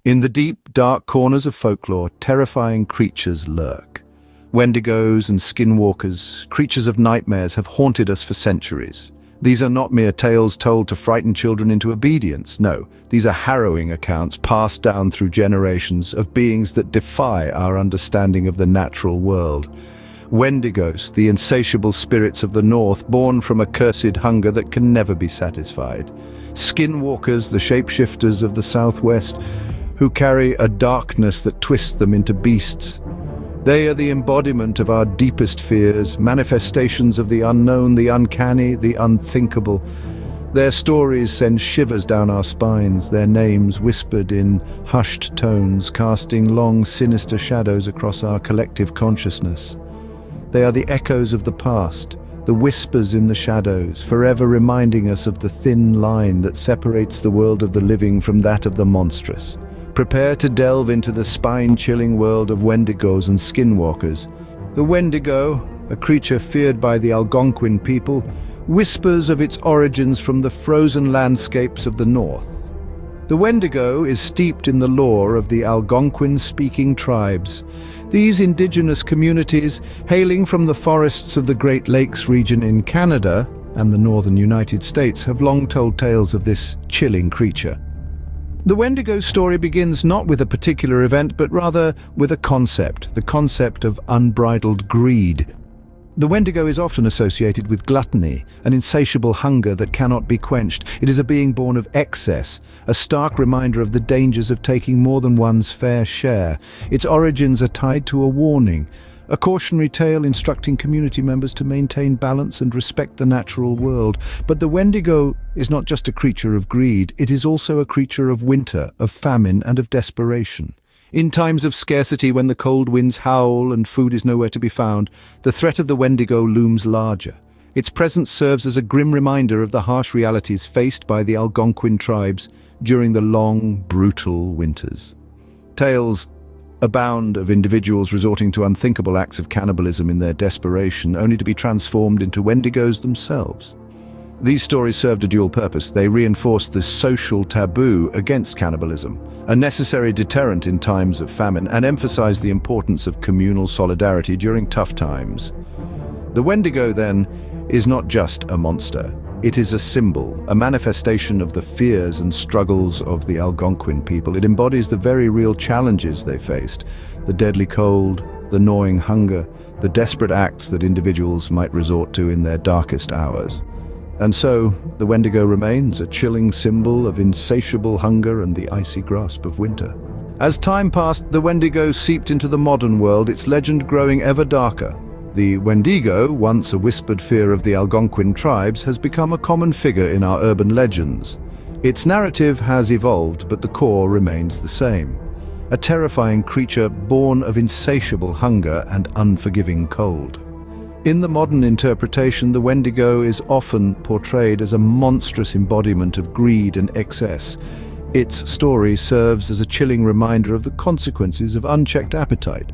In the deep, dark corners of folklore, terrifying creatures lurk. Wendigos and skinwalkers, creatures of nightmares, have haunted us for centuries. These are not mere tales told to frighten children into obedience. No, these are harrowing accounts passed down through generations of beings that defy our understanding of the natural world. Wendigos, the insatiable spirits of the north, born from a cursed hunger that can never be satisfied. Skinwalkers, the shapeshifters of the southwest, who carry a darkness that twists them into beasts. They are the embodiment of our deepest fears, manifestations of the unknown, the uncanny, the unthinkable. Their stories send shivers down our spines, their names whispered in hushed tones, casting long, sinister shadows across our collective consciousness. They are the echoes of the past, the whispers in the shadows, forever reminding us of the thin line that separates the world of the living from that of the monstrous. Prepare to delve into the spine-chilling world of Wendigos and skinwalkers. The Wendigo, a creature feared by the Algonquin people, whispers of its origins from the frozen landscapes of the north. The Wendigo is steeped in the lore of the Algonquian-speaking tribes. These indigenous communities, hailing from the forests of the Great Lakes region in Canada and the northern United States, have long told tales of this chilling creature. The Wendigo story begins not with a particular event, but rather with a concept, the concept of unbridled greed. The Wendigo is often associated with gluttony, an insatiable hunger that cannot be quenched. It is a being born of excess, a stark reminder of the dangers of taking more than one's fair share. Its origins are tied to a warning, a cautionary tale instructing community members to maintain balance and respect the natural world. But the Wendigo is not just a creature of greed, it is also a creature of winter, of famine, and of desperation. In times of scarcity, when the cold winds howl and food is nowhere to be found, the threat of the Wendigo looms larger. Its presence serves as a grim reminder of the harsh realities faced by the Algonquin tribes during the long, brutal winters. Tales abound of individuals resorting to unthinkable acts of cannibalism in their desperation, only to be transformed into Wendigos themselves. These stories served a dual purpose. They reinforced the social taboo against cannibalism, a necessary deterrent in times of famine, and emphasized the importance of communal solidarity during tough times. The Wendigo, then, is not just a monster. It is a symbol, a manifestation of the fears and struggles of the Algonquin people. It embodies the very real challenges they faced: the deadly cold, the gnawing hunger, the desperate acts that individuals might resort to in their darkest hours. And so, the Wendigo remains a chilling symbol of insatiable hunger and the icy grasp of winter. As time passed, the Wendigo seeped into the modern world, its legend growing ever darker. The Wendigo, once a whispered fear of the Algonquin tribes, has become a common figure in our urban legends. Its narrative has evolved, but the core remains the same: a terrifying creature born of insatiable hunger and unforgiving cold. In the modern interpretation, the Wendigo is often portrayed as a monstrous embodiment of greed and excess. Its story serves as a chilling reminder of the consequences of unchecked appetite.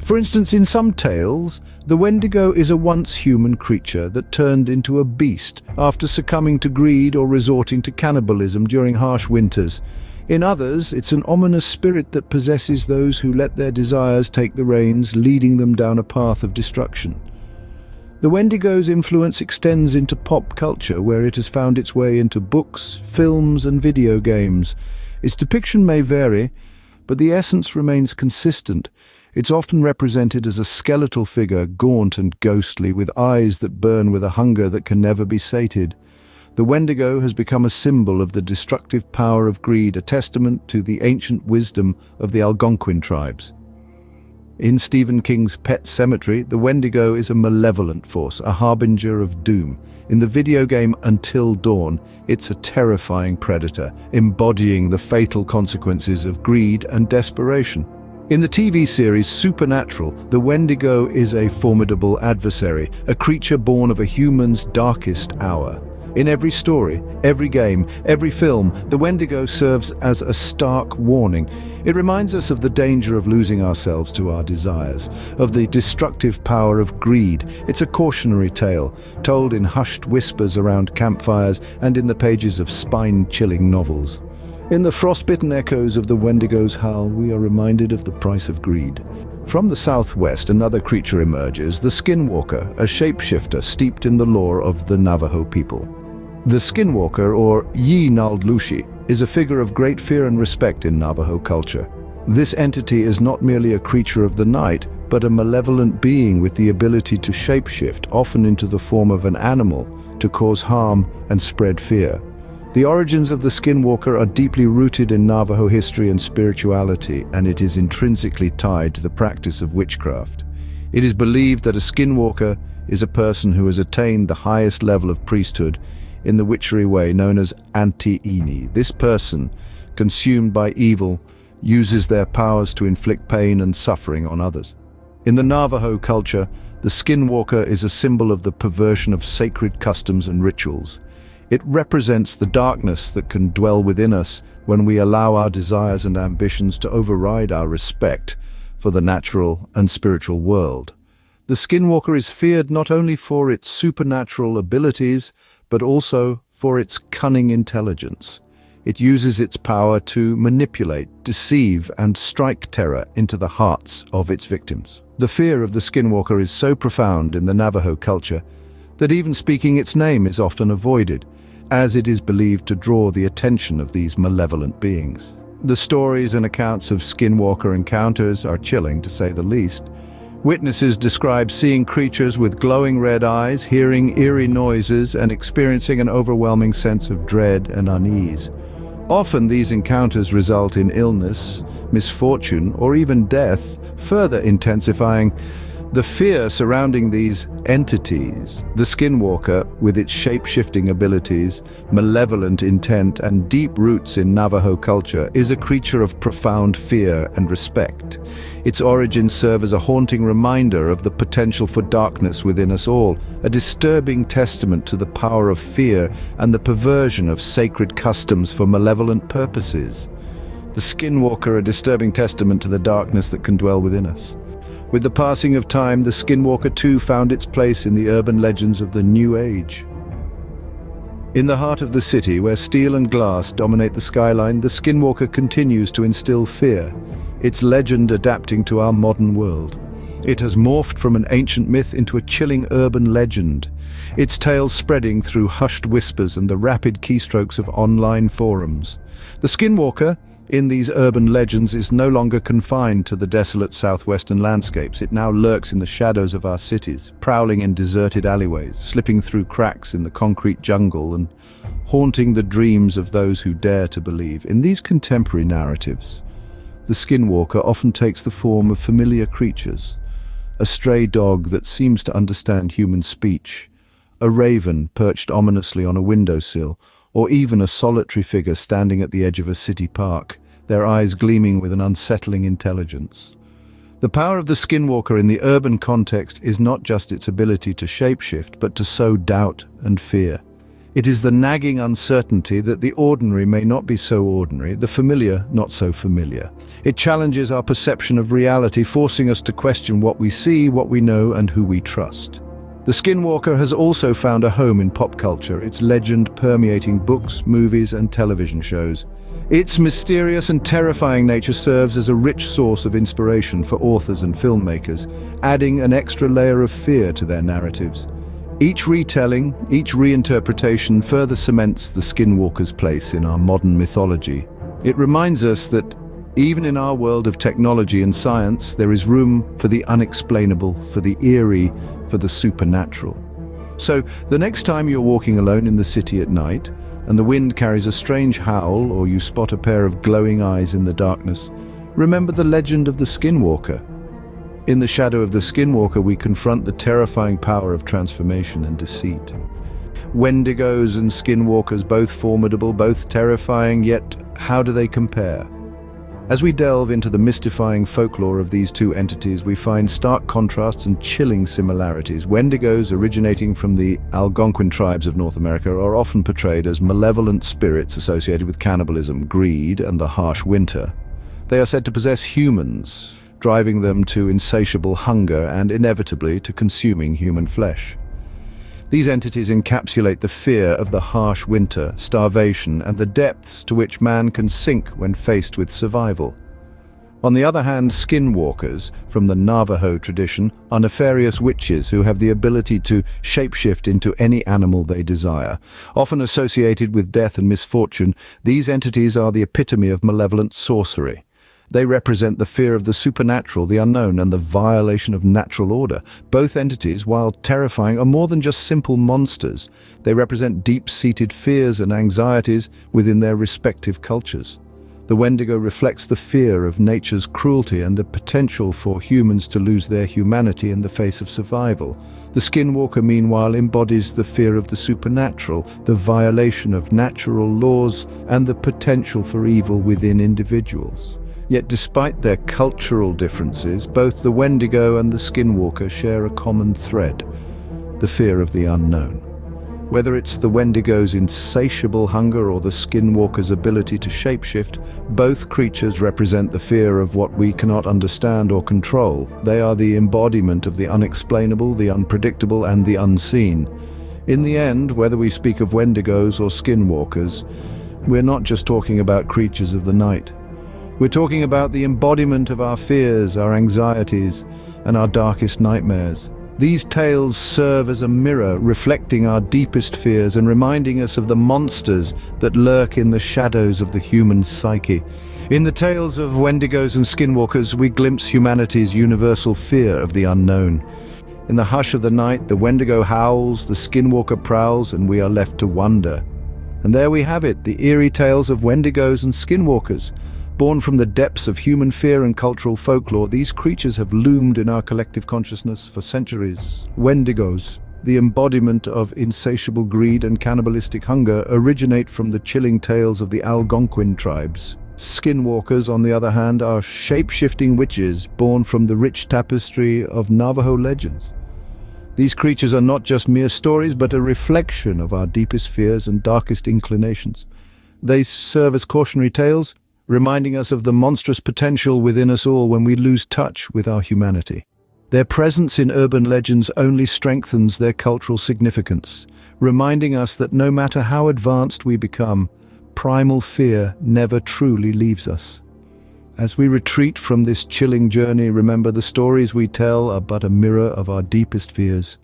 For instance, in some tales, the Wendigo is a once human creature that turned into a beast after succumbing to greed or resorting to cannibalism during harsh winters. In others, it's an ominous spirit that possesses those who let their desires take the reins, leading them down a path of destruction. The Wendigo's influence extends into pop culture, where it has found its way into books, films, and video games. Its depiction may vary, but the essence remains consistent. It's often represented as a skeletal figure, gaunt and ghostly, with eyes that burn with a hunger that can never be sated. The Wendigo has become a symbol of the destructive power of greed, a testament to the ancient wisdom of the Algonquin tribes. In Stephen King's Pet Sematary, the Wendigo is a malevolent force, a harbinger of doom. In the video game Until Dawn, it's a terrifying predator, embodying the fatal consequences of greed and desperation. In the TV series Supernatural, the Wendigo is a formidable adversary, a creature born of a human's darkest hour. In every story, every game, every film, the Wendigo serves as a stark warning. It reminds us of the danger of losing ourselves to our desires, of the destructive power of greed. It's a cautionary tale, told in hushed whispers around campfires and in the pages of spine-chilling novels. In the frostbitten echoes of the Wendigo's howl, we are reminded of the price of greed. From the southwest, another creature emerges, the Skinwalker, a shapeshifter steeped in the lore of the Navajo people. The Skinwalker, or Yi-Naldlushi, is a figure of great fear and respect in Navajo culture. This entity is not merely a creature of the night, but a malevolent being with the ability to shapeshift, often into the form of an animal, to cause harm and spread fear. The origins of the Skinwalker are deeply rooted in Navajo history and spirituality, and it is intrinsically tied to the practice of witchcraft. It is believed that a Skinwalker is a person who has attained the highest level of priesthood in the witchery way known as anti-ini. This person, consumed by evil, uses their powers to inflict pain and suffering on others. In the Navajo culture, the Skinwalker is a symbol of the perversion of sacred customs and rituals. It represents the darkness that can dwell within us when we allow our desires and ambitions to override our respect for the natural and spiritual world. The Skinwalker is feared not only for its supernatural abilities, but also for its cunning intelligence. It uses its power to manipulate, deceive, and strike terror into the hearts of its victims. The fear of the Skinwalker is so profound in the Navajo culture that even speaking its name is often avoided, as it is believed to draw the attention of these malevolent beings. The stories and accounts of Skinwalker encounters are chilling, to say the least. Witnesses describe seeing creatures with glowing red eyes, hearing eerie noises, and experiencing an overwhelming sense of dread and unease. Often these encounters result in illness, misfortune, or even death, further intensifying the fear surrounding these entities. The Skinwalker, with its shape-shifting abilities, malevolent intent, and deep roots in Navajo culture, is a creature of profound fear and respect. Its origins serve as a haunting reminder of the potential for darkness within us all, a disturbing testament to the power of fear and the perversion of sacred customs for malevolent purposes. The Skinwalker, a disturbing testament to the darkness that can dwell within us. With the passing of time, the Skinwalker too found its place in the urban legends of the New Age. In the heart of the city, where steel and glass dominate the skyline, the Skinwalker continues to instill fear, its legend adapting to our modern world. It has morphed from an ancient myth into a chilling urban legend, its tales spreading through hushed whispers and the rapid keystrokes of online forums. The Skinwalker, in these urban legends, is no longer confined to the desolate southwestern landscapes. It now lurks in the shadows of our cities, prowling in deserted alleyways, slipping through cracks in the concrete jungle, and haunting the dreams of those who dare to believe. In these contemporary narratives, the Skinwalker often takes the form of familiar creatures: a stray dog that seems to understand human speech, a raven perched ominously on a windowsill, or even a solitary figure standing at the edge of a city park, their eyes gleaming with an unsettling intelligence. The power of the Skinwalker in the urban context is not just its ability to shapeshift, but to sow doubt and fear. It is the nagging uncertainty that the ordinary may not be so ordinary, the familiar not so familiar. It challenges our perception of reality, forcing us to question what we see, what we know, and who we trust. The Skinwalker has also found a home in pop culture, its legend permeating books, movies, and television shows. Its mysterious and terrifying nature serves as a rich source of inspiration for authors and filmmakers, adding an extra layer of fear to their narratives. Each retelling, each reinterpretation further cements the Skinwalker's place in our modern mythology. It reminds us that even in our world of technology and science, there is room for the unexplainable, for the eerie, for the supernatural. So, the next time you're walking alone in the city at night, and the wind carries a strange howl, or you spot a pair of glowing eyes in the darkness, remember the legend of the Skinwalker. In the shadow of the Skinwalker, we confront the terrifying power of transformation and deceit. Wendigos and Skinwalkers, both formidable, both terrifying, yet how do they compare? As we delve into the mystifying folklore of these two entities, we find stark contrasts and chilling similarities. Wendigos, originating from the Algonquian tribes of North America, are often portrayed as malevolent spirits associated with cannibalism, greed, and the harsh winter. They are said to possess humans, driving them to insatiable hunger and inevitably to consuming human flesh. These entities encapsulate the fear of the harsh winter, starvation, and the depths to which man can sink when faced with survival. On the other hand, skinwalkers, from the Navajo tradition, are nefarious witches who have the ability to shapeshift into any animal they desire. Often associated with death and misfortune, these entities are the epitome of malevolent sorcery. They represent the fear of the supernatural, the unknown, and the violation of natural order. Both entities, while terrifying, are more than just simple monsters. They represent deep-seated fears and anxieties within their respective cultures. The Wendigo reflects the fear of nature's cruelty and the potential for humans to lose their humanity in the face of survival. The Skinwalker, meanwhile, embodies the fear of the supernatural, the violation of natural laws, and the potential for evil within individuals. Yet despite their cultural differences, both the Wendigo and the Skinwalker share a common thread: the fear of the unknown. Whether it's the Wendigo's insatiable hunger or the Skinwalker's ability to shapeshift, both creatures represent the fear of what we cannot understand or control. They are the embodiment of the unexplainable, the unpredictable, and the unseen. In the end, whether we speak of Wendigos or Skinwalkers, we're not just talking about creatures of the night. We're talking about the embodiment of our fears, our anxieties, and our darkest nightmares. These tales serve as a mirror, reflecting our deepest fears and reminding us of the monsters that lurk in the shadows of the human psyche. In the tales of Wendigos and Skinwalkers, we glimpse humanity's universal fear of the unknown. In the hush of the night, the Wendigo howls, the Skinwalker prowls, and we are left to wonder. And there we have it, the eerie tales of Wendigos and Skinwalkers. Born from the depths of human fear and cultural folklore, these creatures have loomed in our collective consciousness for centuries. Wendigos, the embodiment of insatiable greed and cannibalistic hunger, originate from the chilling tales of the Algonquin tribes. Skinwalkers, on the other hand, are shape-shifting witches born from the rich tapestry of Navajo legends. These creatures are not just mere stories, but a reflection of our deepest fears and darkest inclinations. They serve as cautionary tales, reminding us of the monstrous potential within us all when we lose touch with our humanity. Their presence in urban legends only strengthens their cultural significance, reminding us that no matter how advanced we become, primal fear never truly leaves us. As we retreat from this chilling journey, remember the stories we tell are but a mirror of our deepest fears.